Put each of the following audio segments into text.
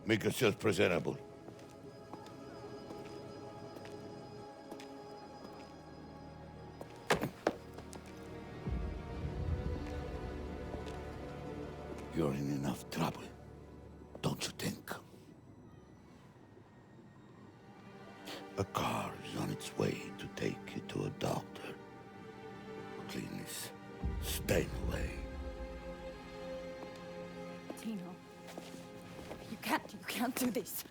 Make yourself presentable. You're in enough trouble, don't you think? A car is on its way to take you to a doctor. Clean this stain away. Tino, you can't do this.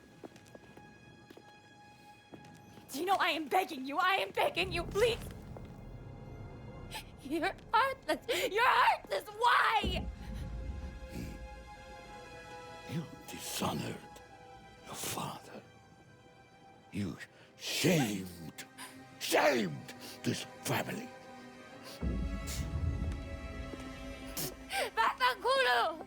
Tino, I am begging you, please. You're heartless, why? You dishonored your father. You shamed this family. Vaffanculo!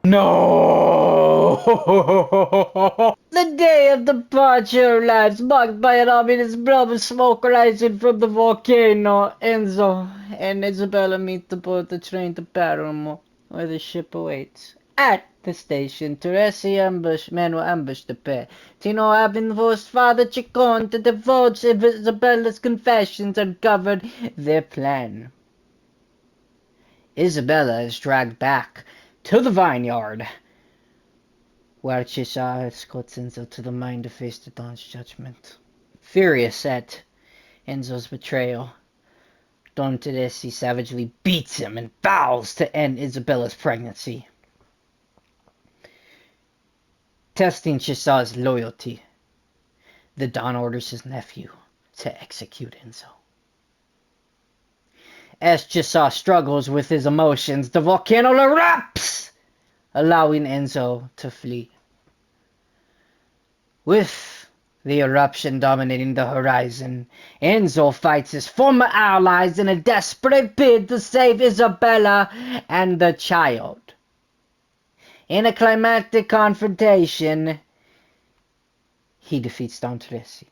No! The day of departure of lives marked by an ominous blob of smoke rising from the volcano. Enzo and Isabella meet aboard the train to Palermo, where the ship awaits. At the station, men will ambush the pair. Tino, having forced Father Ciccone to divulge Isabella's confessions, uncovered their plan. Isabella is dragged back to the vineyard, where Cesare escorts Enzo to the mine to face the Don's judgment. Furious at Enzo's betrayal, Don Tedeschi savagely beats him and vows to end Isabella's pregnancy. Testing Cesare's loyalty, the Don orders his nephew to execute Enzo. As Cesare struggles with his emotions, the volcano erupts, allowing Enzo to flee. With the eruption dominating the horizon, Enzo fights his former allies in a desperate bid to save Isabella and the child. In a climactic confrontation, he defeats Don Tedeschi.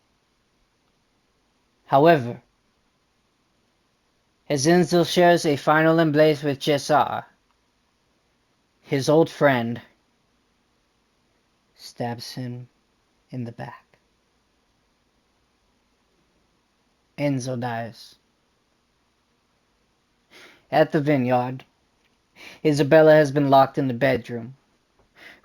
However, as Enzo shares a final embrace with Cesare, his old friend stabs him in the back. Enzo dies. At the vineyard, Isabella has been locked in the bedroom.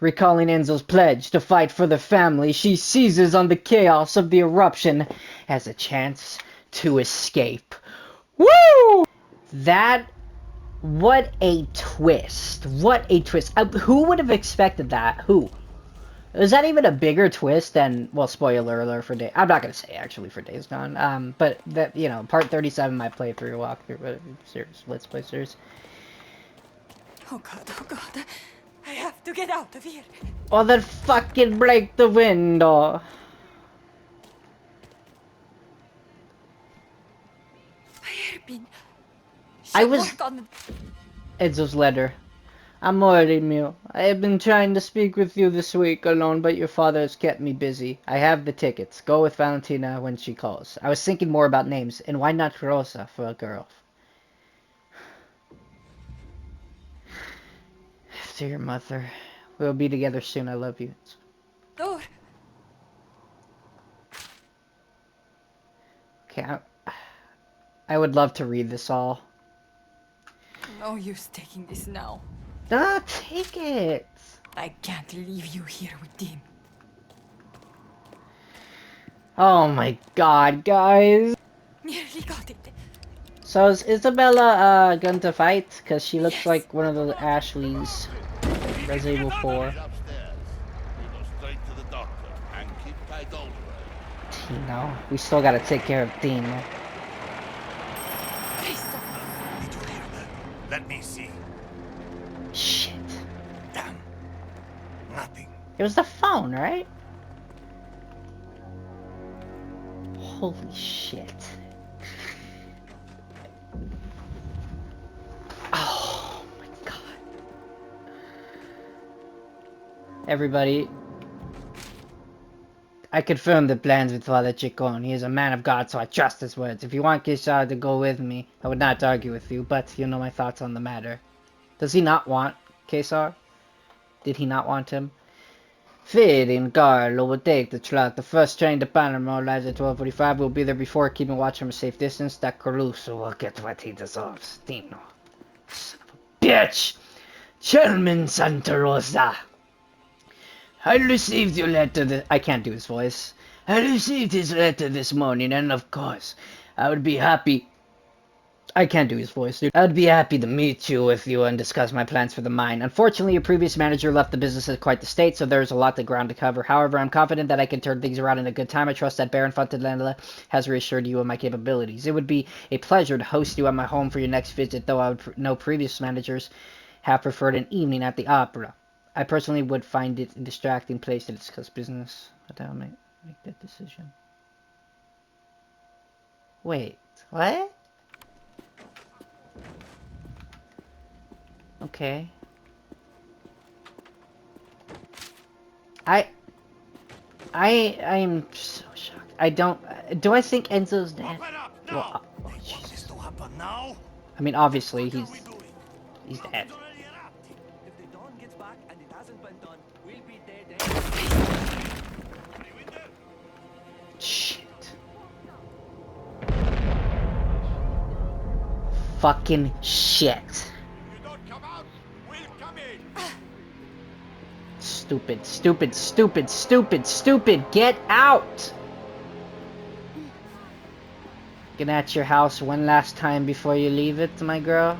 Recalling Enzo's pledge to fight for the family, she seizes on the chaos of the eruption as a chance to escape. Woo! What a twist. What a twist. Who would have expected that? Who? Is that even a bigger twist than, well, spoiler alert for Days... I'm not going to say, actually, for Days Gone. But, that, you know, part 37 my playthrough, walkthrough, series, Let's Play series. Oh God. I have to get out of here. Or then fucking break the window. I was... Enzo's letter. Amore mio, I have been trying to speak with you this week alone, but your father has kept me busy. I have the tickets. Go with Valentina when she calls. I was thinking more about names, and why not Rosa for a girl? After your mother. We'll be together soon. I love you. Door. Okay, I would love to read this all. No use taking this now. Ah, take it. I can't leave you here with him. Oh my god, guys. Nearly got it. So is Isabella going to fight? Because she looks like one of the Ashleys. Resident Evil 4. Tino. We still gotta take care of Tino. Please. It was the phone, right? Holy shit. Oh my god. Everybody, I confirmed the plans with Father Chicon. He is a man of God, so I trust his words. If you want Kishar to go with me, I would not argue with you, but you know my thoughts on the matter. Does he not want Kesar? Did he not want him? Fid and Carlo will take the truck. The first train to Panama arrives at 12:45. We'll be there before, keeping watch from a safe distance. That Caruso will get what he deserves. Dino. Son of a bitch! Chairman Santa Rosa. I received your letter I can't do his voice. I received his letter this morning, and of course, I would be happy. I can't do his voice, dude. I would be happy to meet you with you and discuss my plans for the mine. Unfortunately, your previous manager left the business in quite the state, so there's a lot of ground to cover. However, I'm confident that I can turn things around in a good time. I trust that Baron Fontaine has reassured you of my capabilities. It would be a pleasure to host you at my home for your next visit, though I would know previous managers have preferred an evening at the opera. I personally would find it a distracting place to discuss business. But I'll make that decision. Wait, what? Okay. I'm so shocked. I don't. Do I think Enzo's dead? Well, oh, Jesus. I mean, obviously he's dead. If the dawn gets back and it hasn't been done, we'll be dead. Shit. Fucking shit. Stupid, stupid, stupid, stupid, stupid, get out! Get at your house one last time before you leave it, my girl.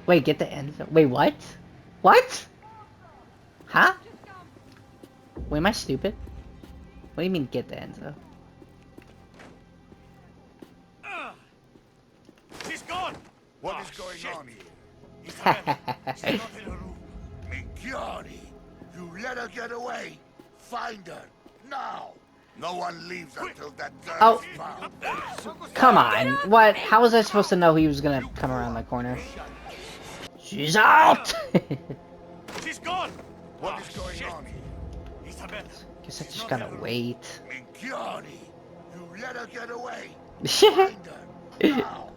Wait, get the end. Wait, what? What? Huh? Wait, am I stupid? What do you mean, get the Enzo? She's gone! What is going on here? She's not in her room. Minchioni! You let her get away! Find her! Now! No one leaves until that girl is found. Come on. What? How was I supposed to know he was gonna come around the corner? She's out! She's gone! What is going on here? Isabella! Guess I just gotta wait. Minchioni! You let her get away! Find her! Now!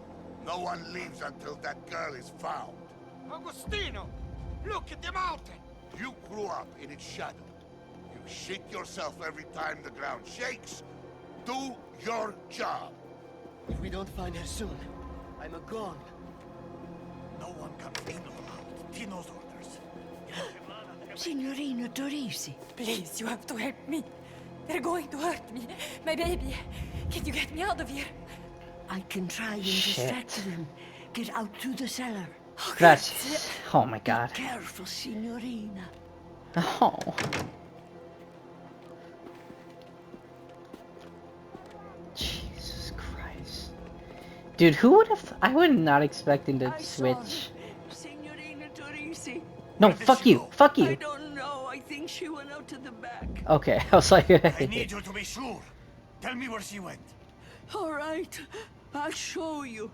No one leaves until that girl is found. Agostino! Look at the mountain! You grew up in its shadow. You shake yourself every time the ground shakes. Do your job. If we don't find her soon, I'm gone. No one comes in or out. Tino's orders. Signorina Torisi. Please, you have to help me. They're going to hurt me. My baby. Can you get me out of here? I can try and distract them. Get out to the cellar. Oh, That's... Oh my god. Careful, Signorina. Oh. Jesus Christ. Dude, who would have... I would not expect him to switch. Signorina Torisi. No, fuck you. Fuck I you. don't know. I think she went out to the back. Okay, I was like... I need you to be sure. Tell me where she went. All right. I'll show you.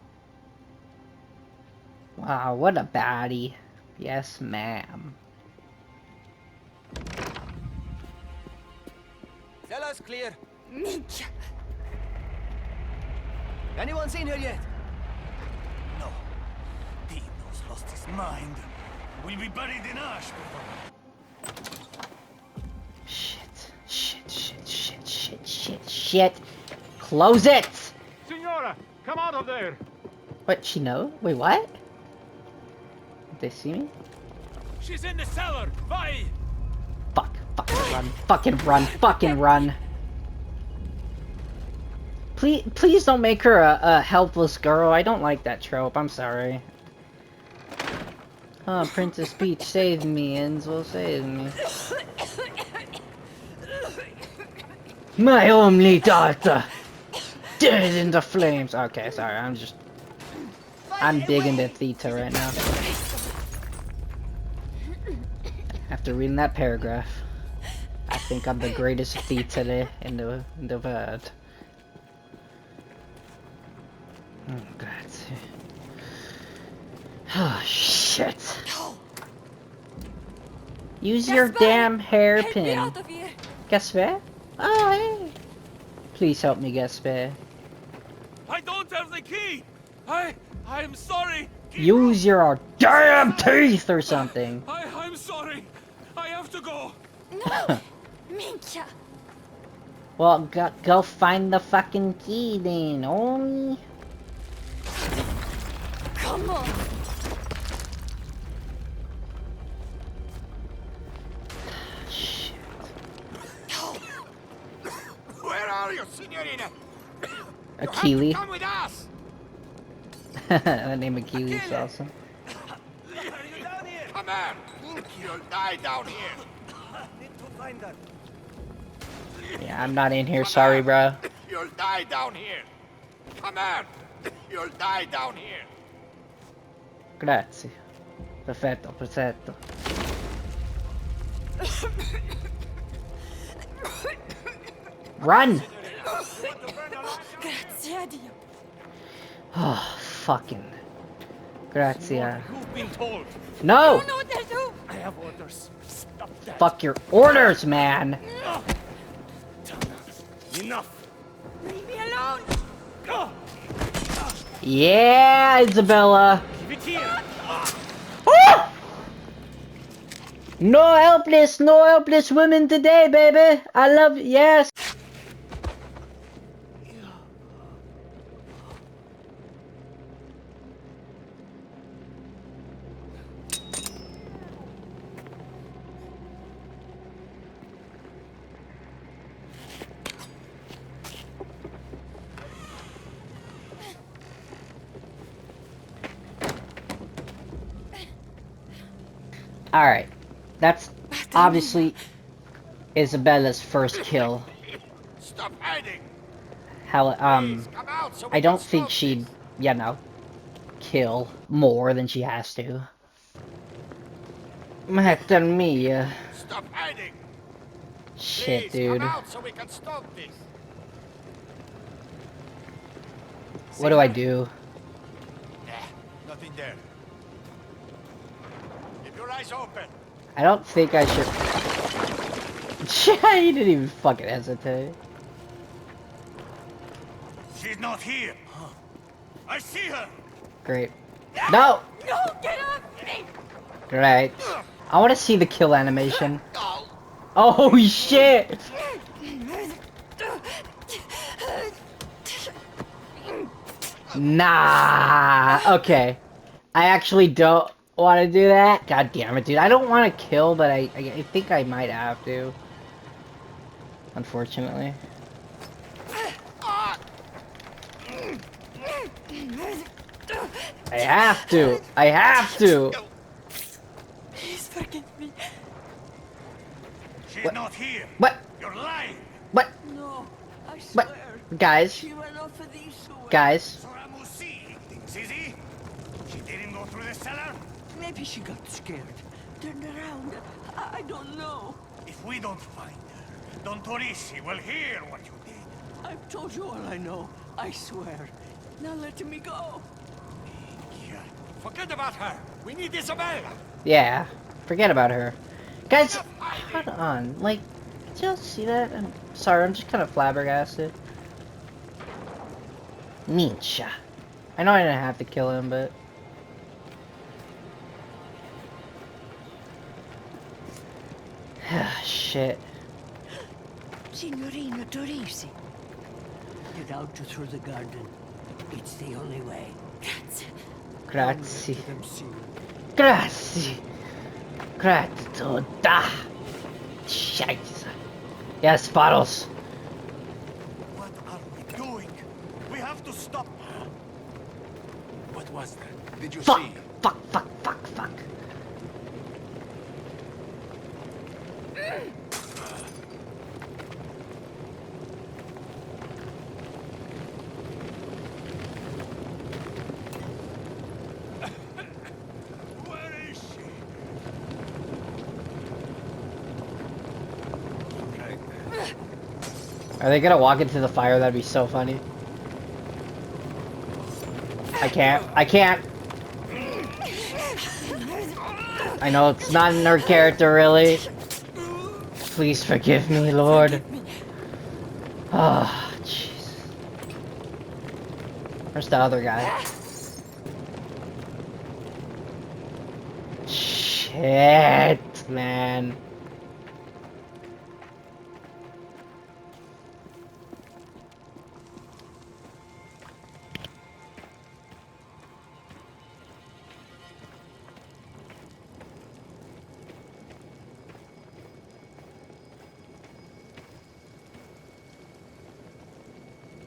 Wow, what a baddie. Yes, ma'am. Cellar's clear. Minchia. Anyone seen her yet? No. Tino's lost his mind. We'll be buried in ash before... Shit. Shit, shit, shit, shit, shit, shit. Close it! Signora, come out of there! What, she know? Wait, what? Did they see me? She's in the cellar! Vai! Fuck, fucking run, fucking run, fucking run. Please don't make her a helpless girl. I don't like that trope, I'm sorry. Oh, Princess Peach, save me, Enzo, save me. My only daughter! Dead in the flames! Okay, sorry, I'm big into Theta right now. I have After reading that paragraph, I think I'm the greatest thief today in the world. Oh God. Oh shit. Use your Gaspar, damn Help me hairpin. out of here. Gaspar? Oh hey. Please help me, Gaspar. I don't have the key! I'm sorry! Use your damn teeth or something. I'm sorry! I have to go! No! Mincha! Well, go find the fucking key then, homie. Come on! Shit. Where are you, Signorina? Achille. Come with us! That name Achille is awesome. Are you down here? Come on! You'll die down here. Need to find her. Yeah, I'm not in here, sorry, bro. You'll die down here. Come on! You'll die down here. Grazie. Perfetto, perfetto. Run! Grazie a Dio. Oh, fucking. Grazie. You've been told. No! You know what they'll do. I have orders. Stop that. Fuck your orders, man! Enough. Leave me alone. Yeah, Isabella! Give it here. Ah! No helpless women today, baby! I love, yes! Alright, that's obviously Isabella's first kill. Stop hiding! How, Please, come out so we I don't can think stop she'd, this. you know, kill more than she has to. Madre mia. Stop hiding! Shit, Please, dude. come out so we can stop this. What do I do? Nothing there. Keep your eyes open. I don't think I should. He didn't even fucking hesitate. She's not here. I see her. Great. No! No, get off me. Great. I want to see the kill animation. Oh shit! Nah. Okay. I actually don't want to do that. God damn it, dude. I don't want to kill, but I think I might have to. Unfortunately. I have to. I have to. Please forgive me. She's What? not here. What? You're lying. What? No, I What? swear. Guys. She ran off of these two. Guys. Soramusi. Sisi? She didn't go through the cellar? Maybe she got scared. Turned around. I don't know. If we don't find her, Don Torisi will hear what you did. I've told you all I know. I swear. Now let me go. Yeah. Forget about her. We need Isabella. Yeah. Forget about her. Guys, hold on. Like, did y'all see that? I'm sorry, I'm just kind of flabbergasted. Ninja. I know I didn't have to kill him, but... Shit. Signorina Torisi. Get out through the garden. It's the only way. Grazie. Let them see you. Grazie. Grazie tutta. Scheiße. Yes, bottles. What are we doing? We have to stop her. What was that? Did you Fuck. see? Fuck, fuck, fuck, fuck. Where is she? Are they gonna walk into the fire? That'd be so funny. I can't. I can't. I know it's not in her character, really. Please forgive me, Lord. Oh, jeez. Where's the other guy? Shit, man.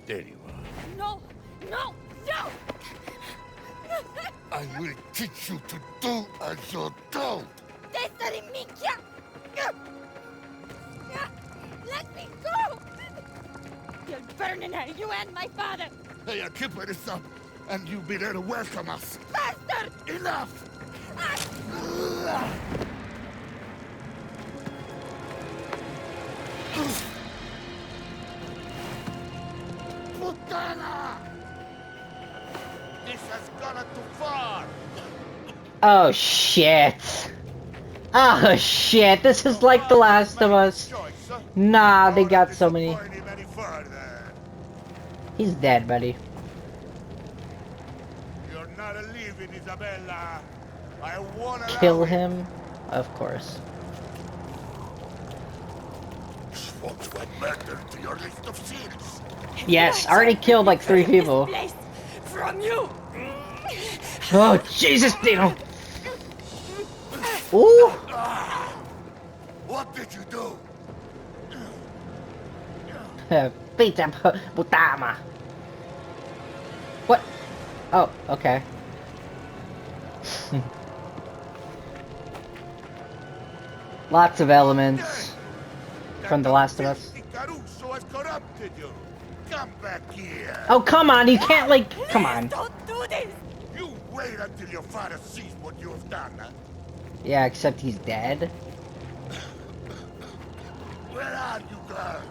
There you are. No! No! No! I will teach you to do as you're told. Cesare minchia! Let me go! You'll burn in hell, you and my father! Hey, I'll keep this up, and you'll be there to welcome us. Bastard! Enough! Putana! This has gone too far. Oh, shit. Oh, shit. This is like The Last of Us. Nah, they got so many. He's dead, buddy. You're not leaving, Isabella. I wanna Kill him? Of course. What's what murder to your list of sins? Yes, I already killed like 3 people. This place from you! Oh, Jesus, Dino! Ooh! What did you do? Pizza putama. What? Oh, okay. Lots of elements from The Last of Us. Caruso has corrupted you. Come back here. Oh, come on, you can't, like, come on. Don't do this! You wait until your father sees what you have done. Huh? Yeah, except he's dead. Where are you, girl?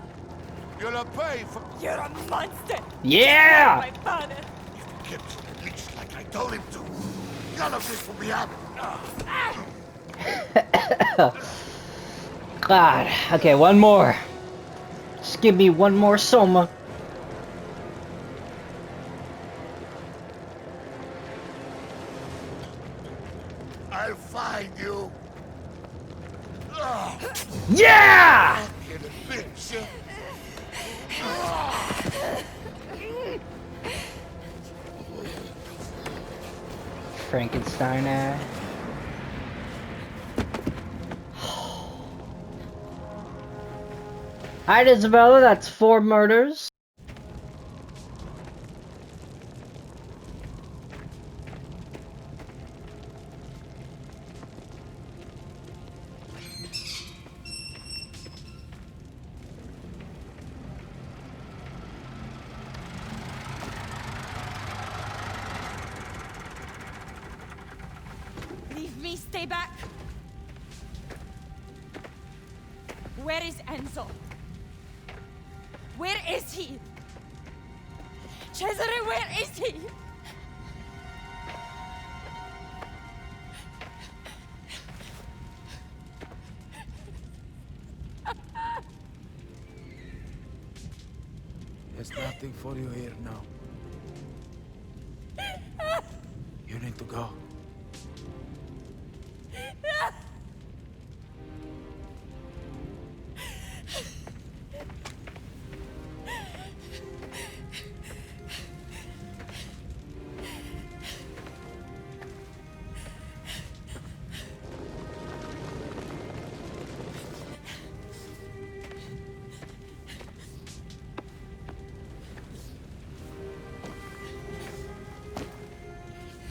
You'll pay for... You're a monster! Yeah! My father! If he gets released like I told him to, none of this will be happening. God. Okay, one more. Just give me one more soma. I'll find you. Yeah! Get a bitch. Frankenstein. Alright, Isabella, that's 4 murders. Leave me, stay back! Where is Enzo? Where is he? Cesare, where is he? There's nothing for you here now. You need to go.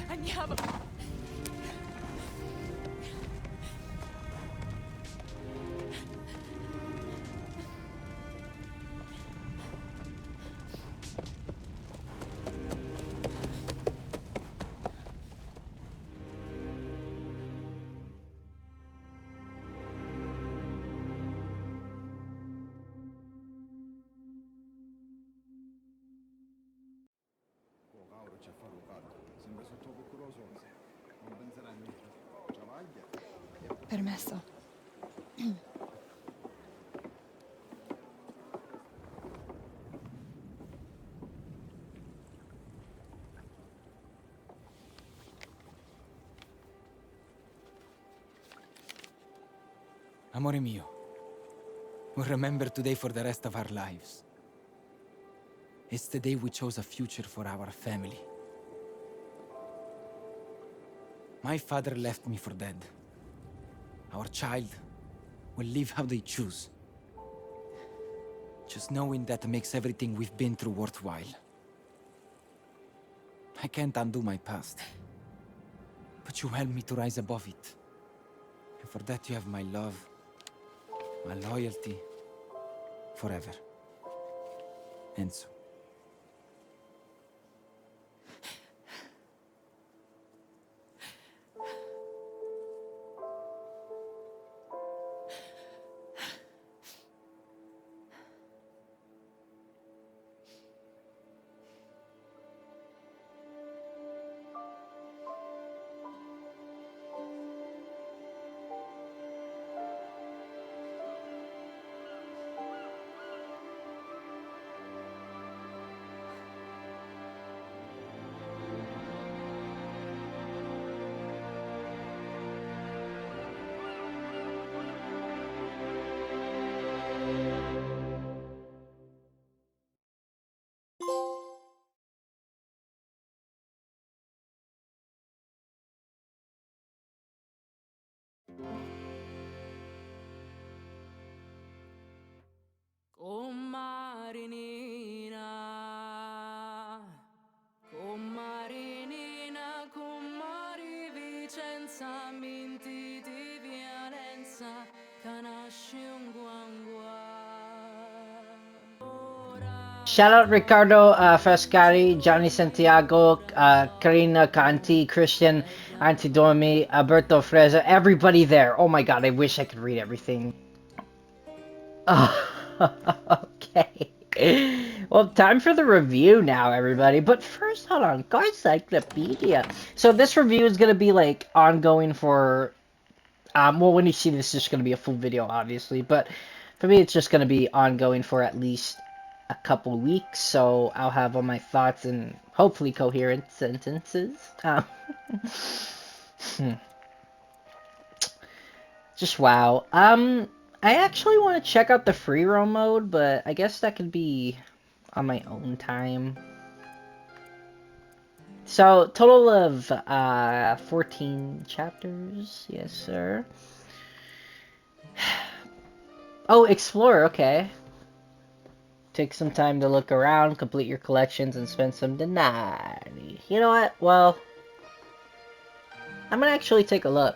Andiamo. Permesso. Amore mio, we'll remember today for the rest of our lives. It's the day we chose a future for our family. My father left me for dead. Our child will live how they choose. Just knowing that makes everything we've been through worthwhile. I can't undo my past, but you helped me to rise above it. And for that you have my love, my loyalty, forever. Enzo. Comari Vicenza, minti di violenza, canasci un Shout out Ricardo Frascari, Johnny Santiago, Karina Canti, Christian Antidormi, Alberto Freza, everybody there. Oh my god, I wish I could read everything. Okay. Well, time for the review now, everybody. But first, hold on. Encyclopedia. So this review is going to be, like, ongoing for... well, when you see this, it's just going to be a full video, obviously. But for me, it's just going to be ongoing for at least a couple weeks. So I'll have all my thoughts in hopefully coherent sentences. Just wow. I actually want to check out the free roam mode, but I guess that could be on my own time. So, total of 14 chapters. Yes, sir. Oh, explore, okay. Take some time to look around, complete your collections, and spend some denari. You know what? Well, I'm gonna actually take a look.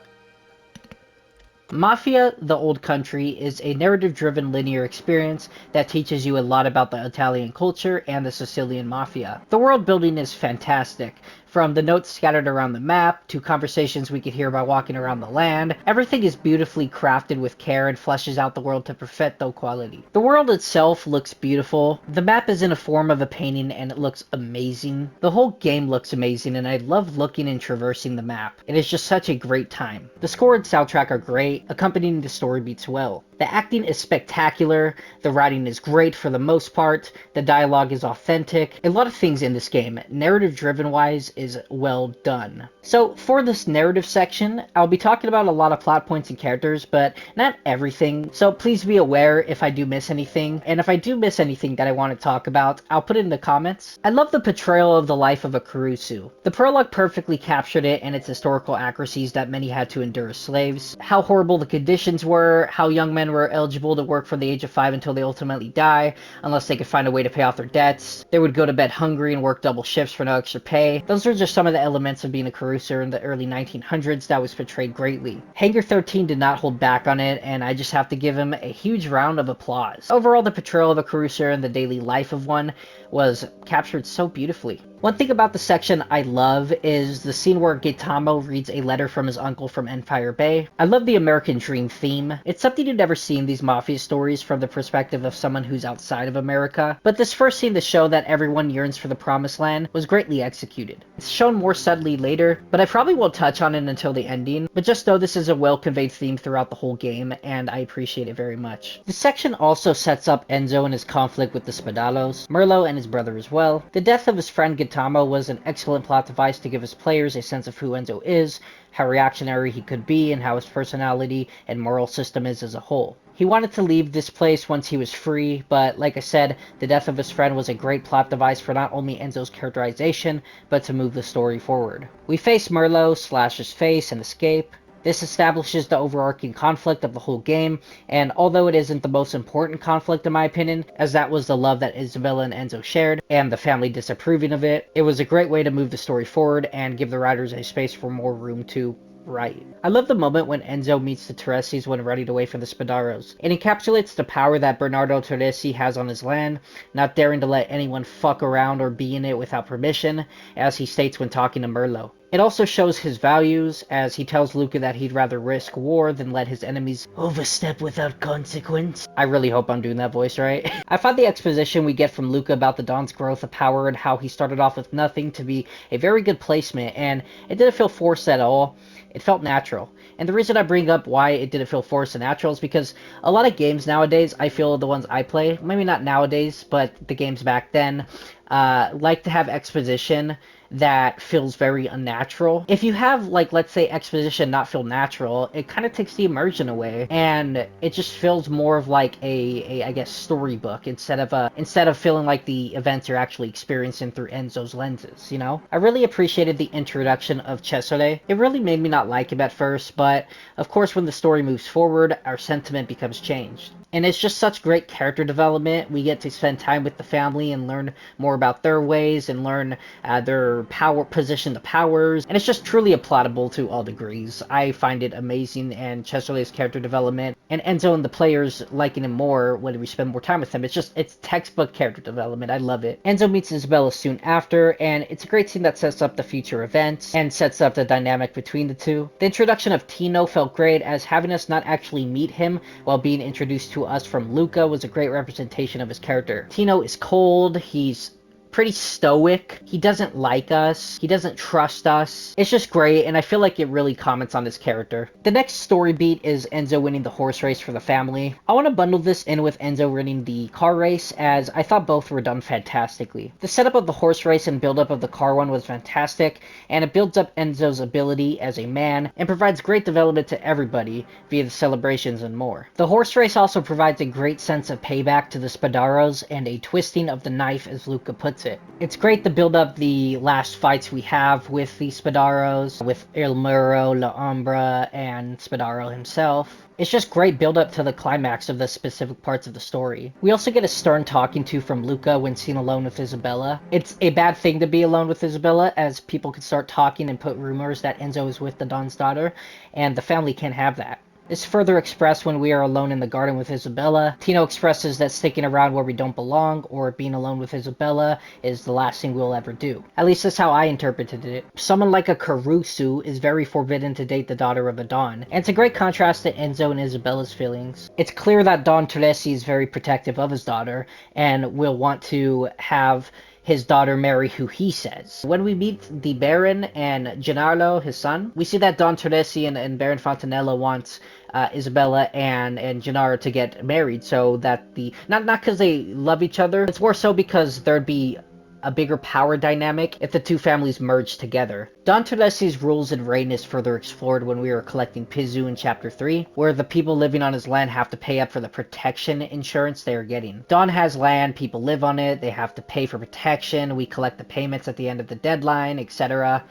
Mafia, the Old Country, is a narrative-driven linear experience that teaches you a lot about the Italian culture and the Sicilian Mafia. The world building is fantastic. From the notes scattered around the map, to conversations we could hear by walking around the land, everything is beautifully crafted with care and fleshes out the world to perfecto quality. The world itself looks beautiful. The map is in a form of a painting and it looks amazing. The whole game looks amazing and I love looking and traversing the map. It is just such a great time. The score and soundtrack are great, accompanying the story beats well. The acting is spectacular, the writing is great for the most part, the dialogue is authentic. A lot of things in this game, narrative-driven wise, is well done. So for this narrative section, I'll be talking about a lot of plot points and characters, but not everything, so please be aware if I do miss anything, and if I do miss anything that I want to talk about, I'll put it in the comments. I love the portrayal of the life of a Caruso. The prologue perfectly captured it and its historical accuracies that many had to endure as slaves, how horrible the conditions were, how young men were eligible to work from the age of 5 until they ultimately die, unless they could find a way to pay off their debts. They would go to bed hungry and work double shifts for no extra pay. Those are just some of the elements of being a Caruso in the early 1900s that was portrayed greatly. Hangar 13 did not hold back on it, and I just have to give him a huge round of applause. Overall, the portrayal of a Caruso and the daily life of one was captured so beautifully. One thing about the section I love is the scene where Gaetamo reads a letter from his uncle from Empire Bay. I love the American dream theme. It's something you never see in these Mafia stories from the perspective of someone who's outside of America, but this first scene to show that everyone yearns for the promised land was greatly executed. It's shown more subtly later, but I probably won't touch on it until the ending, but just know this is a well-conveyed theme throughout the whole game, and I appreciate it very much. The section also sets up Enzo and his conflict with the Spadalos, Merlo and his brother as well. The death of his friend Gaetamo was an excellent plot device to give his players a sense of who Enzo is, how reactionary he could be, and how his personality and moral system is as a whole. He wanted to leave this place once he was free, but like I said, the death of his friend was a great plot device for not only Enzo's characterization, but to move the story forward. We face Merlo, slash his face, and escape. This establishes the overarching conflict of the whole game, and although it isn't the most important conflict in my opinion, as that was the love that Isabella and Enzo shared, and the family disapproving of it, it was a great way to move the story forward and give the writers a space for more room to write. I love the moment when Enzo meets the Teresis when running away from the Spadaros. It encapsulates the power that Bernardo Teresi has on his land, not daring to let anyone fuck around or be in it without permission, as he states when talking to Merlo. It also shows his values, as he tells Luca that he'd rather risk war than let his enemies overstep without consequence. I really hope I'm doing that voice right. I find the exposition we get from Luca about the Don's growth of power and how he started off with nothing to be a very good placement, and it didn't feel forced at all. It felt natural. And the reason I bring up why it didn't feel forced and natural is because a lot of games nowadays, I feel the ones I play, maybe not nowadays, but the games back then, like to have exposition that feels very unnatural. If you have, like, let's say exposition not feel natural, it kind of takes the immersion away, and it just feels more of like a I guess storybook instead of feeling like the events you're actually experiencing through Enzo's lenses, you know? I really appreciated the introduction of Cesare. It really made me not like him at first, but of course when the story moves forward, our sentiment becomes changed. And it's just such great character development. We get to spend time with the family and learn more about their ways and learn their power position, the powers. And it's just truly applaudable to all degrees. I find it amazing, and Chesterley's character development and Enzo and the players liking him more when we spend more time with him. It's textbook character development. I love it. Enzo meets Isabella soon after, and it's a great scene that sets up the future events and sets up the dynamic between the two. The introduction of Tino felt great, as having us not actually meet him while being introduced to us from Luca was a great representation of his character. Tino is cold, he's pretty stoic, he doesn't like us, he doesn't trust us. It's just great, and I feel like it really comments on his character. The next story beat is Enzo winning the horse race for the family. I want to bundle this in with Enzo winning the car race, as I thought both were done fantastically. The setup of the horse race and build-up of the car one was fantastic, and it builds up Enzo's ability as a man, and provides great development to everybody via the celebrations and more. The horse race also provides a great sense of payback to the Spadaros, and a twisting of the knife, as Luca puts it. It's great to build up the last fights we have with the Spadaros, with Il Muro, La Ombra, and Spadaro himself. It's just great build up to the climax of the specific parts of the story. We also get a stern talking to from Luca when seen alone with Isabella. It's a bad thing to be alone with Isabella, as people can start talking and put rumors that Enzo is with the Don's daughter, and the family can't have that. It's further expressed when we are alone in the garden with Isabella. Tino expresses that sticking around where we don't belong, or being alone with Isabella, is the last thing we'll ever do. At least that's how I interpreted it. Someone like a Caruso is very forbidden to date the daughter of a Don, and it's a great contrast to Enzo and Isabella's feelings. It's clear that Don Teresi is very protective of his daughter, and will want to have his daughter marry who he says. When we meet the Baron and Gennaro, his son, we see that Don Teresi and Baron Fontanella wants Isabella and Gennaro to get married, so that not because they love each other, it's more so because there'd be a bigger power dynamic if the two families merged together. Don Teresi's rules and reign is further explored when we are collecting Pizu in Chapter 3, where the people living on his land have to pay up for the protection insurance they are getting. Don has land, people live on it, they have to pay for protection, we collect the payments at the end of the deadline, etc.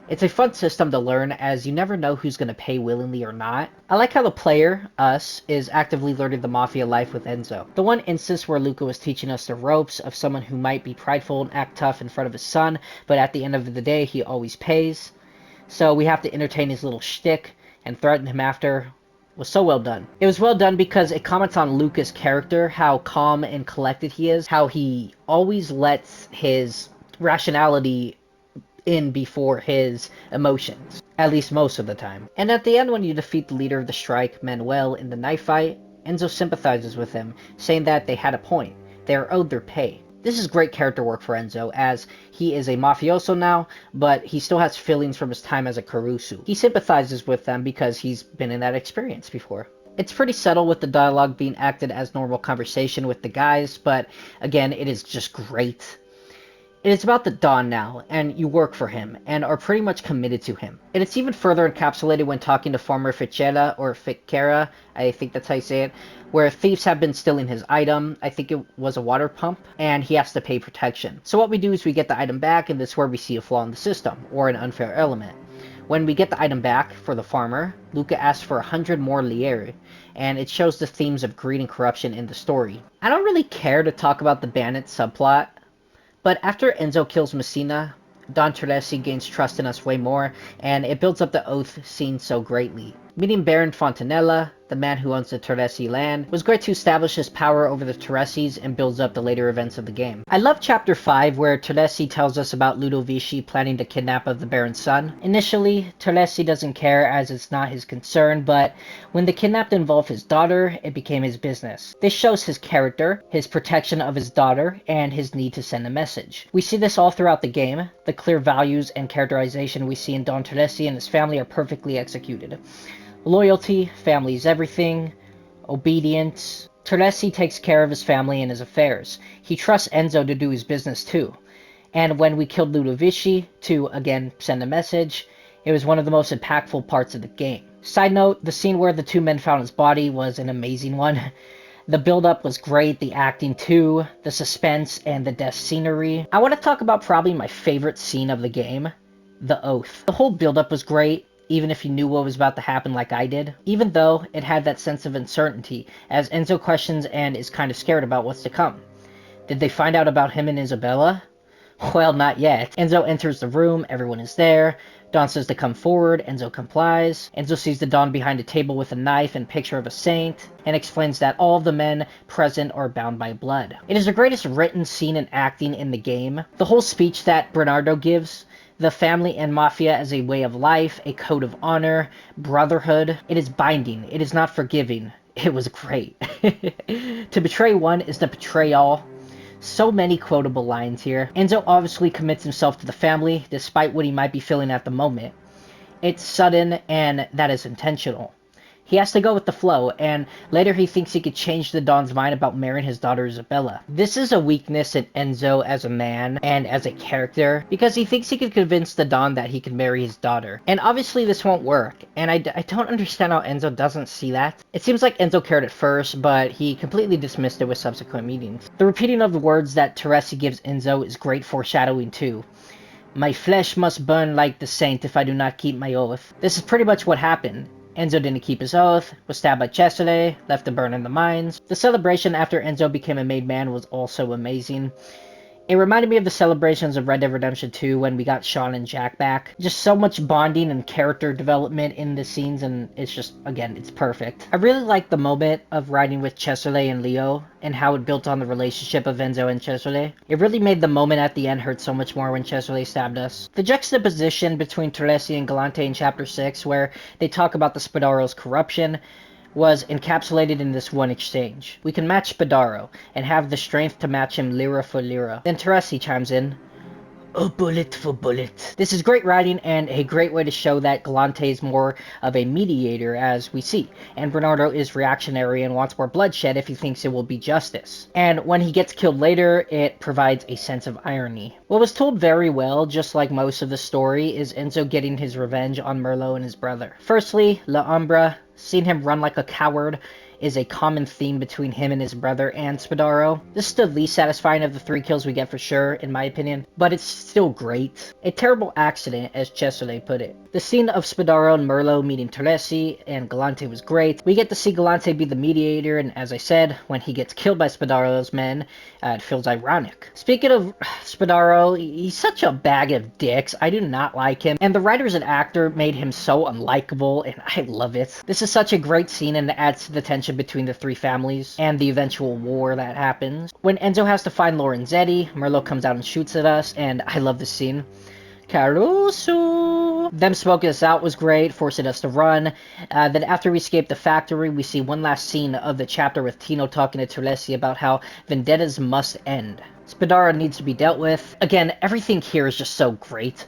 It's a fun system to learn, as you never know who's going to pay willingly or not. I like how the player, us, is actively learning the Mafia life with Enzo. The one instance where Luca was teaching us the ropes of someone who might be prideful and act tough in front of his son, but at the end of the day he always pays. So we have to entertain his little shtick and threaten him after. Was so well done. It was well done because it comments on Luca's character, how calm and collected he is, how he always lets his rationality in before his emotions, at least most of the time. And at the end, when you defeat the leader of the strike, Manuel, in the knife fight, Enzo sympathizes with him, saying that they had a point. They are owed their pay. This is great character work for Enzo, as he is a mafioso now, but he still has feelings from his time as a Caruso. He sympathizes with them because he's been in that experience before. It's pretty subtle with the dialogue being acted as normal conversation with the guys, but again, it is just great. It is about the Don now, and you work for him, and are pretty much committed to him. And it's even further encapsulated when talking to Farmer Ficella, or Ficera, I think that's how you say it, where thieves have been stealing his item, I think it was a water pump, and he has to pay protection. So what we do is we get the item back, and this is where we see a flaw in the system, or an unfair element. When we get the item back for the farmer, Luca asks for 100 more lire, and it shows the themes of greed and corruption in the story. I don't really care to talk about the bandit subplot, but after Enzo kills Messina, Don Teresi gains trust in us way more, and it builds up the oath scene so greatly. Meeting Baron Fontanella, the man who owns the Teresi land, was great to establish his power over the Teresis and builds up the later events of the game. I love Chapter 5 where Teresi tells us about Ludovici planning to kidnap of the Baron's son. Initially, Teresi doesn't care as it's not his concern, but when the kidnap involved his daughter, it became his business. This shows his character, his protection of his daughter, and his need to send a message. We see this all throughout the game. The clear values and characterization we see in Don Teresi and his family are perfectly executed. Loyalty, family is everything, obedience. Teresi takes care of his family and his affairs. He trusts Enzo to do his business too. And when we killed Ludovici to, again, send a message, it was one of the most impactful parts of the game. Side note, the scene where the two men found his body was an amazing one. The build-up was great, the acting too, the suspense, and the death scenery. I want to talk about probably my favorite scene of the game, the Oath. The whole build-up was great, even if you knew what was about to happen like I did. Even though it had that sense of uncertainty, as Enzo questions and is kind of scared about what's to come. Did they find out about him and Isabella? Well, not yet. Enzo enters the room, everyone is there. Don says to come forward, Enzo complies. Enzo sees the Don behind a table with a knife and picture of a saint, and explains that all of the men present are bound by blood. It is the greatest written scene and acting in the game. The whole speech that Bernardo gives, the family and Mafia as a way of life, a code of honor, brotherhood. It is binding. It is not forgiving. It was great. To betray one is to betray all. So many quotable lines here. Enzo obviously commits himself to the family, despite what he might be feeling at the moment. It's sudden, and that is intentional. He has to go with the flow, and later he thinks he could change the Don's mind about marrying his daughter Isabella. This is a weakness in Enzo as a man and as a character, because he thinks he could convince the Don that he can marry his daughter. And obviously this won't work, and I don't understand how Enzo doesn't see that. It seems like Enzo cared at first, but he completely dismissed it with subsequent meetings. The repeating of the words that Teresi gives Enzo is great foreshadowing too. My flesh must burn like the saint if I do not keep my oath. This is pretty much what happened. Enzo didn't keep his oath, was stabbed by Cesare, left to burn in the mines. The celebration after Enzo became a made man was also amazing. It reminded me of the celebrations of Red Dead Redemption 2 when we got Sean and Jack back. Just so much bonding and character development in the scenes, and it's just, again, it's perfect. I really liked the moment of riding with Cesare and Leo, and how it built on the relationship of Enzo and Cesare. It really made the moment at the end hurt so much more when Cesare stabbed us. The juxtaposition between Teresi and Galante in Chapter 6, where they talk about the Spadaro's corruption, was encapsulated in this one exchange. We can match Spadaro, and have the strength to match him lira for lira. Then Teresi chimes in, "Oh, bullet for bullet." This is great writing, and a great way to show that Galante is more of a mediator, as we see, and Bernardo is reactionary and wants more bloodshed if he thinks it will be justice. And when he gets killed later, it provides a sense of irony. What was told very well, just like most of the story, is Enzo getting his revenge on Merlot and his brother. Firstly, La Umbra. Seeing him run like a coward is a common theme between him and his brother and Spadaro. This is the least satisfying of the 3 kills we get for sure, in my opinion, but it's still great. A terrible accident, as Cesare put it. The scene of Spadaro and Merlot meeting Teresi and Galante was great. We get to see Galante be the mediator, and as I said, when he gets killed by Spadaro's men, it feels ironic. Speaking of Spadaro, he's such a bag of dicks. I do not like him, and the writers and actor made him so unlikable, and I love it. This is such a great scene, and it adds to the tension tension between the three families and the eventual war that happens. When Enzo has to find Lorenzetti, Merlo comes out and shoots at us, and I love this scene. Caruso! Them smoking us out was great, forcing us to run. Then after we escape the factory, we see one last scene of the chapter with Tino talking to Terlesi about how vendettas must end. Spadaro needs to be dealt with. Again, everything here is just so great.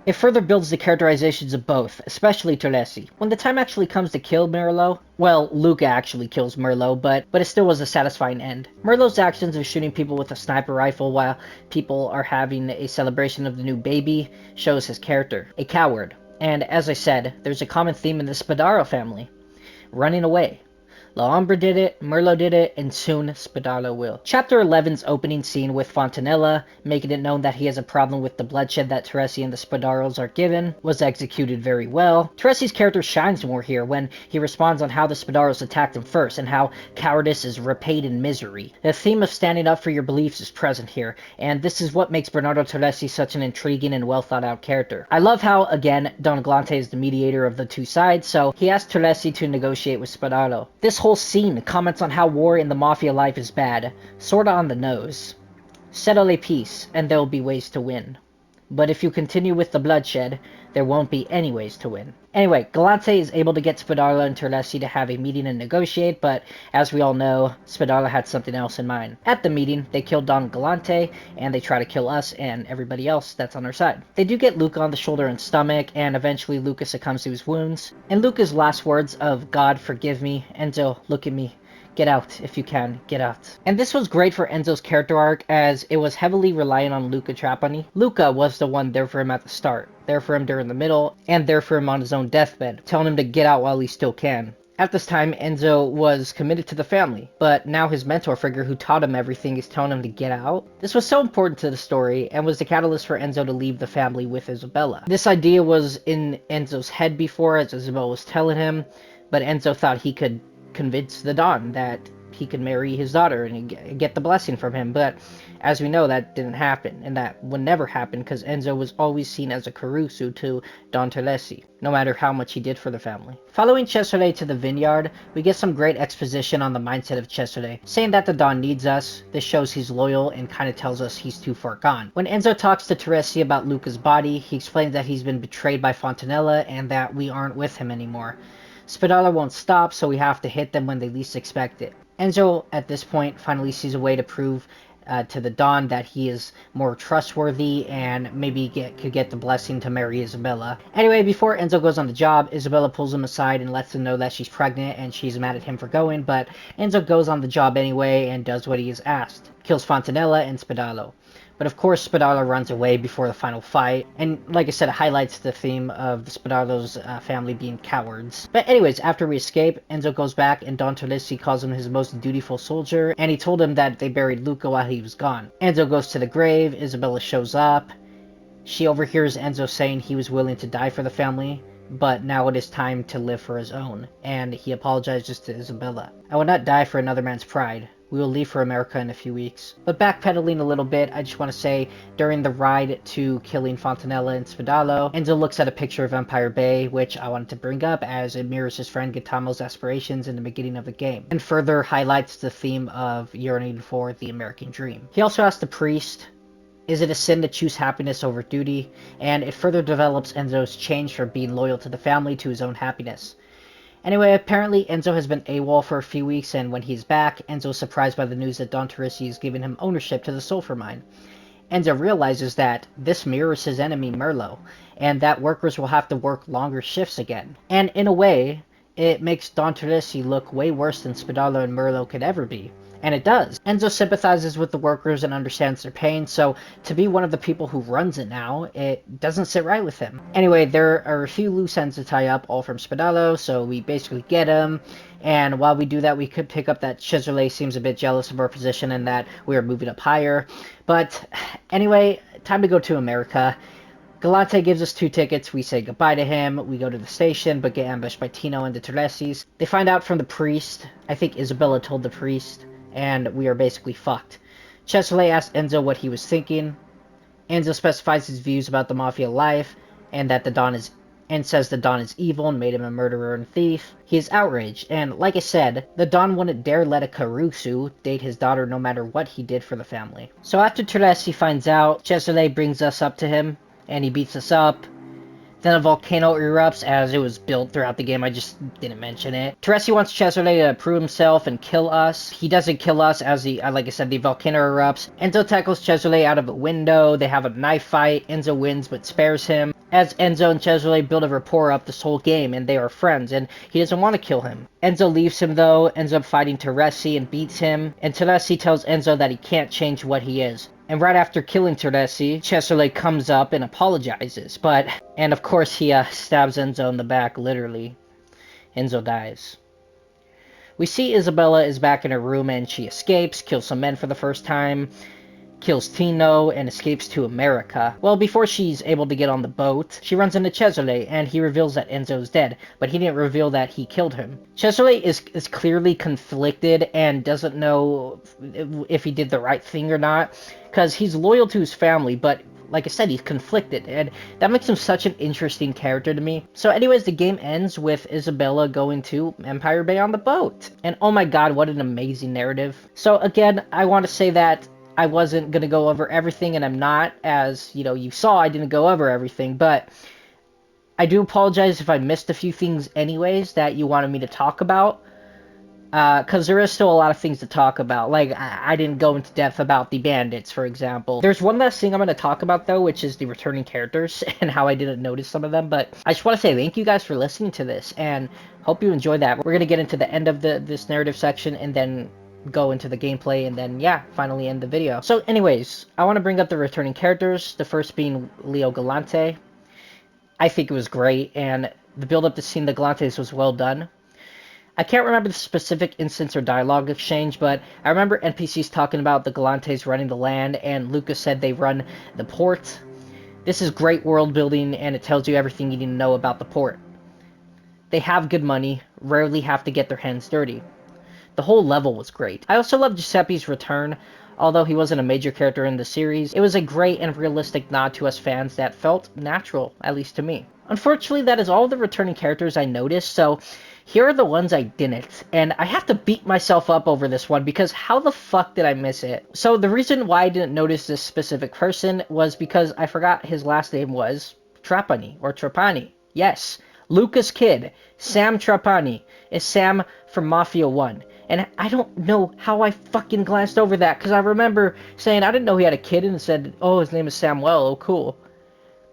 It further builds the characterizations of both, especially Terlesi. When the time actually comes to kill Merlo, well, Luca actually kills Merlo, but it still was a satisfying end. Merlo's actions of shooting people with a sniper rifle while people are having a celebration of the new baby shows his character. A coward. And as I said, there's a common theme in the Spadaro family. Running away. La Ombra did it, Merlo did it, and soon Spadaro will. Chapter 11's opening scene with Fontanella, making it known that he has a problem with the bloodshed that Teresi and the Spadaros are given, was executed very well. Teresi's character shines more here when he responds on how the Spadaros attacked him first, and how cowardice is repaid in misery. The theme of standing up for your beliefs is present here, and this is what makes Bernardo Teresi such an intriguing and well thought out character. I love how, again, Don Glante is the mediator of the two sides, so he asked Teresi to negotiate with Spadaro. This whole scene comments on how war in the Mafia life is bad, sorta on the nose. Settle a peace, and there will be ways to win. But if you continue with the bloodshed, there won't be any ways to win. Anyway, Galante is able to get Spadaro and Terlesi to have a meeting and negotiate, but as we all know, Spadaro had something else in mind. At the meeting, they kill Don Galante, and they try to kill us and everybody else that's on our side. They do get Luca on the shoulder and stomach, and eventually Luca succumbs to his wounds. In Luca's last words of "God forgive me, Enzo, look at me. Get out, if you can, get out." And this was great for Enzo's character arc, as it was heavily reliant on Luca Trapani. Luca was the one there for him at the start, there for him during the middle, and there for him on his own deathbed, telling him to get out while he still can. At this time, Enzo was committed to the family, but now his mentor figure who taught him everything is telling him to get out. This was so important to the story, and was the catalyst for Enzo to leave the family with Isabella. This idea was in Enzo's head before, as Isabella was telling him, but Enzo thought he could convince the Don that he could marry his daughter and get the blessing from him, but as we know, that didn't happen, and that would never happen because Enzo was always seen as a Caruso to Don Terlesi, no matter how much he did for the family. Following Cesare to the vineyard, we get some great exposition on the mindset of Cesare, saying that the Don needs us. This shows he's loyal and kind of tells us he's too far gone. When Enzo talks to Teresi about Luca's body, he explains that he's been betrayed by Fontanella and that we aren't with him anymore. Spadaro won't stop, so we have to hit them when they least expect it. Enzo, at this point, finally sees a way to prove to the Don that he is more trustworthy and maybe could get the blessing to marry Isabella. Anyway, before Enzo goes on the job, Isabella pulls him aside and lets him know that she's pregnant and she's mad at him for going, but Enzo goes on the job anyway and does what he is asked. Kills Fontanella and Spadaro. But of course, Spadaro runs away before the final fight, and like I said, it highlights the theme of the Spadaro's family being cowards. But anyways, after we escape, Enzo goes back, and Don Terlesi calls him his most dutiful soldier, and he told him that they buried Luca while he was gone. Enzo goes to the grave, Isabella shows up. She overhears Enzo saying he was willing to die for the family, but now it is time to live for his own, and he apologizes to Isabella. "I will not die for another man's pride. We will leave for America in a few weeks." But backpedaling a little bit, I just want to say, during the ride to killing Fontanella and Spadaro, Enzo looks at a picture of Empire Bay, which I wanted to bring up as it mirrors his friend Gitamo's aspirations in the beginning of the game, and further highlights the theme of yearning for the American dream. He also asks the priest, is it a sin to choose happiness over duty? And it further develops Enzo's change from being loyal to the family to his own happiness. Anyway, apparently Enzo has been AWOL for a few weeks, and when he's back, Enzo is surprised by the news that Don Teresi is giving him ownership to the sulfur mine. Enzo realizes that this mirrors his enemy Merlo, and that workers will have to work longer shifts again. And in a way, it makes Don Teresi look way worse than Spadaro and Merlo could ever be. And it does. Enzo sympathizes with the workers and understands their pain, so to be one of the people who runs it now, it doesn't sit right with him. Anyway, there are a few loose ends to tie up, all from Spadaro, so we basically get him, and while we do that, we could pick up that Cesare seems a bit jealous of our position and that we are moving up higher. But anyway, time to go to America. Galante gives us 2 tickets, we say goodbye to him, we go to the station, but get ambushed by Tino and the Terlesis. They find out from the priest, I think Isabella told the priest, and we are basically fucked. Cesare asks Enzo what he was thinking. Enzo specifies his views about the Mafia life, and that the Don is and says the Don is evil and made him a murderer and thief. He is outraged, and like I said, the Don wouldn't dare let a Caruso date his daughter no matter what he did for the family. So after Teresi finds out, Cesare brings us up to him, and he beats us up. Then a volcano erupts as it was built throughout the game. I just didn't mention it. Teresi wants Cesare to prove himself and kill us. He doesn't kill us as like I said, the volcano erupts. Enzo tackles Cesare out of a window. They have a knife fight. Enzo wins but spares him. As Enzo and Cesare build a rapport up this whole game, and they are friends, and he doesn't want to kill him. Enzo leaves him though, ends up fighting Teresi and beats him, and Teresi tells Enzo that he can't change what he is. And right after killing Teresi, Cesare comes up and apologizes, and of course he stabs Enzo in the back, literally. Enzo dies. We see Isabella is back in her room and she escapes, kills some men for the first time, kills Tino, and escapes to America. Well, before she's able to get on the boat, she runs into Cesare, and he reveals that Enzo's dead, but he didn't reveal that he killed him. Cesare is clearly conflicted and doesn't know if he did the right thing or not, because he's loyal to his family, but like I said, he's conflicted, and that makes him such an interesting character to me. So anyways, the game ends with Isabella going to Empire Bay on the boat. And oh my god, what an amazing narrative. So again, I want to say that I wasn't going to go over everything, and I'm not, as, you know, you saw, I didn't go over everything, but I do apologize if I missed a few things anyways that you wanted me to talk about, because there is still a lot of things to talk about. Like, I didn't go into depth about the bandits, for example. There's one last thing I'm going to talk about, though, which is the returning characters, and how I didn't notice some of them, but I just want to say thank you guys for listening to this, and hope you enjoyed that. We're going to get into the end of this narrative section, and then go into the gameplay, and then yeah, finally end the video. So anyways, I want to bring up the returning characters, the first being Leo Galante. I think it was great, and the build up to seeing the Galantes was well done. I can't remember the specific instance or dialogue exchange, but I remember NPCs talking about the Galantes running the land, and Lucas said they run the port. This is great world building, and it tells you everything you need to know about the port. They have good money, rarely have to get their hands dirty. The whole level was great. I also love Giuseppe's return. Although he wasn't a major character in the series, it was a great and realistic nod to us fans that felt natural, at least to me. Unfortunately, that is all the returning characters I noticed, so here are the ones I didn't. And I have to beat myself up over this one, because how the fuck did I miss it? So the reason why I didn't notice this specific person was because I forgot his last name was Trapani, or Trapani. Yes, Lucas' kid, Sam Trapani, is Sam from Mafia 1. And I don't know how I fucking glanced over that, because I remember saying I didn't know he had a kid, and said, oh, his name is Samuel, oh cool.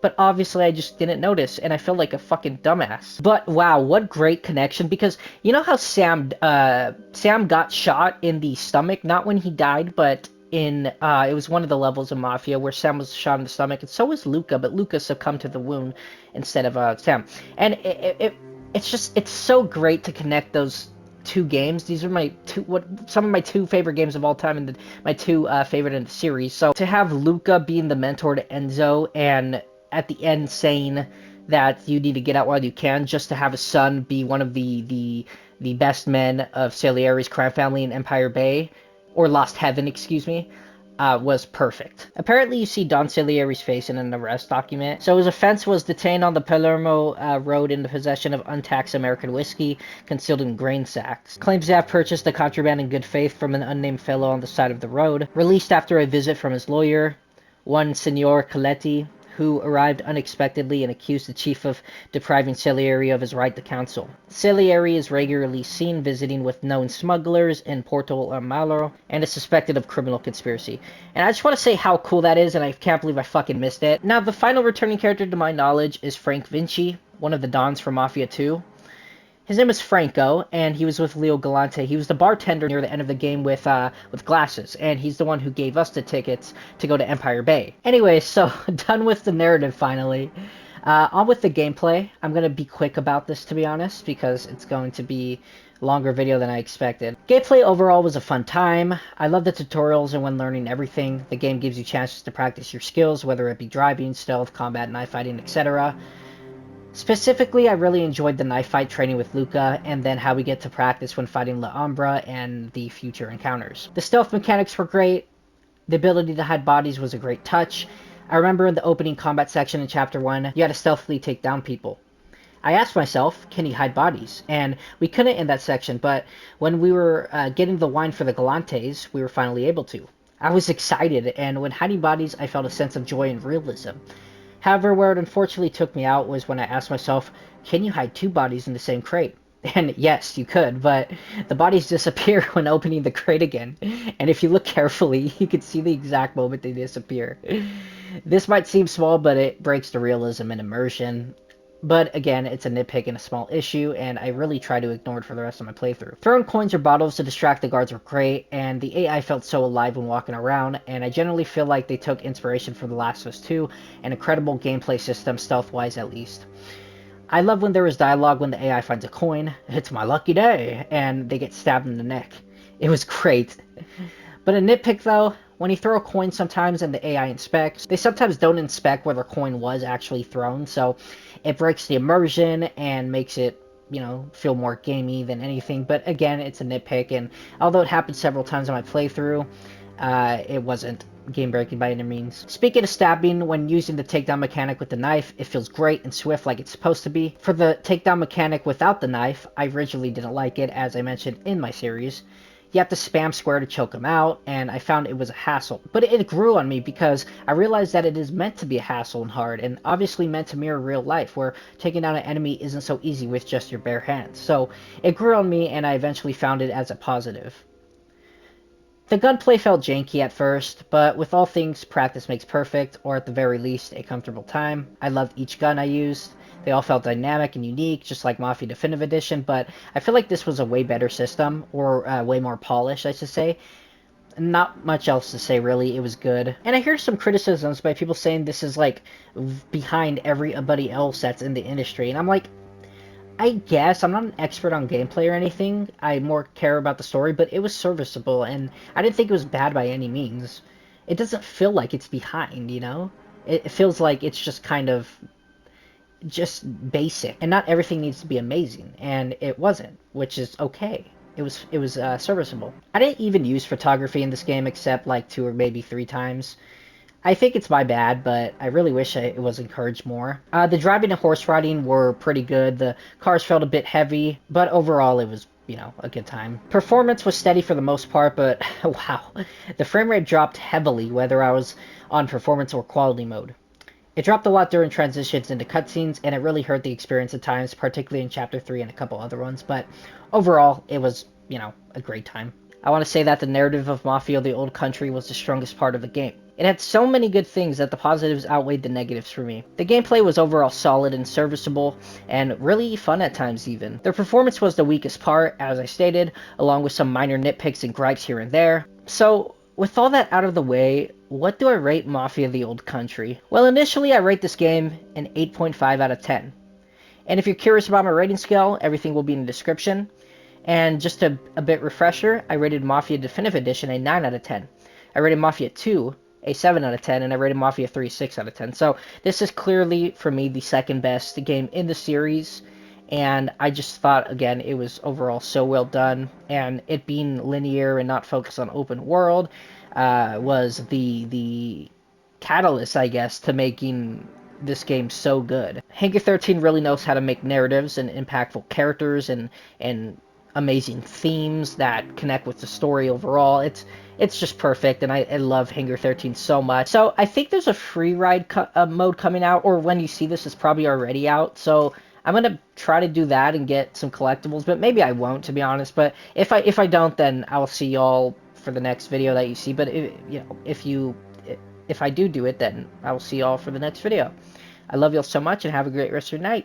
But obviously I just didn't notice, and I felt like a fucking dumbass. But wow, what great connection, because you know how Sam got shot in the stomach, not when he died, but in, it was one of the levels of Mafia where Sam was shot in the stomach, and so was Luca, but Luca succumbed to the wound instead of Sam. And it's so great to connect those two games. These are some of my two favorite games of all time, and my two favorite in the series. So to have Luca being the mentor to Enzo, and at the end saying that you need to get out while you can, just to have his son be one of the best men of Salieri's crime family in Empire Bay, or Lost Heaven, excuse me, was perfect. Apparently you see Don Salieri's face in an arrest document. So his offense was detained on the Palermo road in the possession of untaxed American whiskey concealed in grain sacks. Claims to have purchased the contraband in good faith from an unnamed fellow on the side of the road. Released after a visit from his lawyer, one Signor Coletti, who arrived unexpectedly and accused the chief of depriving Salieri of his right to counsel. Salieri is regularly seen visiting with known smugglers in Porto Maloro, and is suspected of criminal conspiracy. And I just want to say how cool that is, and I can't believe I fucking missed it. Now, the final returning character to my knowledge is Frank Vinci, one of the Dons from Mafia 2. His name is Franco, and he was with Leo Galante. He was the bartender near the end of the game with glasses, and he's the one who gave us the tickets to go to Empire Bay. Anyway, so done with the narrative finally. On with the gameplay. I'm going to be quick about this, to be honest, because it's going to be a longer video than I expected. Gameplay overall was a fun time. I love the tutorials and when learning everything. The game gives you chances to practice your skills, whether it be driving, stealth, combat, knife fighting, etc. Specifically, I really enjoyed the knife fight training with Luca, and then how we get to practice when fighting La Umbra and the future encounters. The stealth mechanics were great. The ability to hide bodies was a great touch. I remember in the opening combat section in Chapter 1, you had to stealthily take down people. I asked myself, can you hide bodies? And we couldn't in that section, but when we were getting the wine for the galantes, we were finally able to. I was excited, and when hiding bodies, I felt a sense of joy and realism. However, where it unfortunately took me out was when I asked myself, can you hide 2 bodies in the same crate? And yes, you could, but the bodies disappear when opening the crate again. And if you look carefully, you can see the exact moment they disappear. This might seem small, but it breaks the realism and immersion. But again, it's a nitpick and a small issue, and I really try to ignore it for the rest of my playthrough. Throwing coins or bottles to distract the guards were great, and the AI felt so alive when walking around, and I generally feel like they took inspiration from The Last of Us 2, an incredible gameplay system, stealth-wise at least. I love when there is dialogue when the AI finds a coin, it's my lucky day, and they get stabbed in the neck. It was great. But a nitpick though, when you throw a coin sometimes and the AI inspects, they sometimes don't inspect where the coin was actually thrown, so it breaks the immersion and makes it, you know, feel more gamey than anything. But again, it's a nitpick, and although it happened several times in my playthrough, it wasn't game-breaking by any means. Speaking of stabbing, when using the takedown mechanic with the knife, it feels great and swift like it's supposed to be. For the takedown mechanic without the knife, I originally didn't like it, as I mentioned in my series. You have to spam square to choke him out, and I found it was a hassle. But it grew on me because I realized that it is meant to be a hassle and hard, and obviously meant to mirror real life, where taking down an enemy isn't so easy with just your bare hands. So it grew on me, and I eventually found it as a positive. The gunplay felt janky at first, but with all things, practice makes perfect, or at the very least, a comfortable time. I loved each gun I used. They all felt dynamic and unique, just like Mafia Definitive Edition, but I feel like this was a way better system, or way more polished, I should say. Not much else to say, really. It was good. And I hear some criticisms by people saying this is, like, behind everybody else that's in the industry, and I'm like, I guess I'm not an expert on gameplay or anything. I more care about the story, but it was serviceable, and I didn't think it was bad by any means. It doesn't feel like it's behind, you know? It feels like it's just kind of just basic, and not everything needs to be amazing, and it wasn't, which is okay. It was serviceable. I didn't even use photography in this game except like 2 or maybe 3 times. I think it's my bad, but I really wish it was encouraged more. The driving and horse riding were pretty good. The cars felt a bit heavy, but overall it was, you know, a good time. Performance was steady for the most part, but wow, the frame rate dropped heavily whether I was on performance or quality mode. It dropped a lot during transitions into cutscenes, and it really hurt the experience at times, particularly in Chapter 3 and a couple other ones, but overall, it was, you know, a great time. I want to say that the narrative of Mafia: The Old Country was the strongest part of the game. It had so many good things that the positives outweighed the negatives for me. The gameplay was overall solid and serviceable, and really fun at times even. The performance was the weakest part, as I stated, along with some minor nitpicks and gripes here and there. So, with all that out of the way, what do I rate Mafia: The Old Country? Well, initially I rate this game an 8.5 out of 10. And if you're curious about my rating scale, everything will be in the description. And just a bit refresher, I rated Mafia Definitive Edition a 9 out of 10. I rated Mafia 2 a 7 out of 10, and I rated Mafia 3 6 out of 10. So this is clearly, for me, the second best game in the series, and I just thought, again, it was overall so well done, and it being linear and not focused on open world was the catalyst, I guess, to making this game so good. Hangar 13 really knows how to make narratives and impactful characters and amazing themes that connect with the story overall. It's just perfect, and I love Hangar 13 so much. So I think there's a free ride mode coming out, or when you see this, it's probably already out. So I'm gonna try to do that and get some collectibles, but maybe I won't, to be honest. But if I don't, then I'll see y'all for the next video that you see. But if I do it, then I will see y'all for the next video. I love y'all so much, and have a great rest of your night.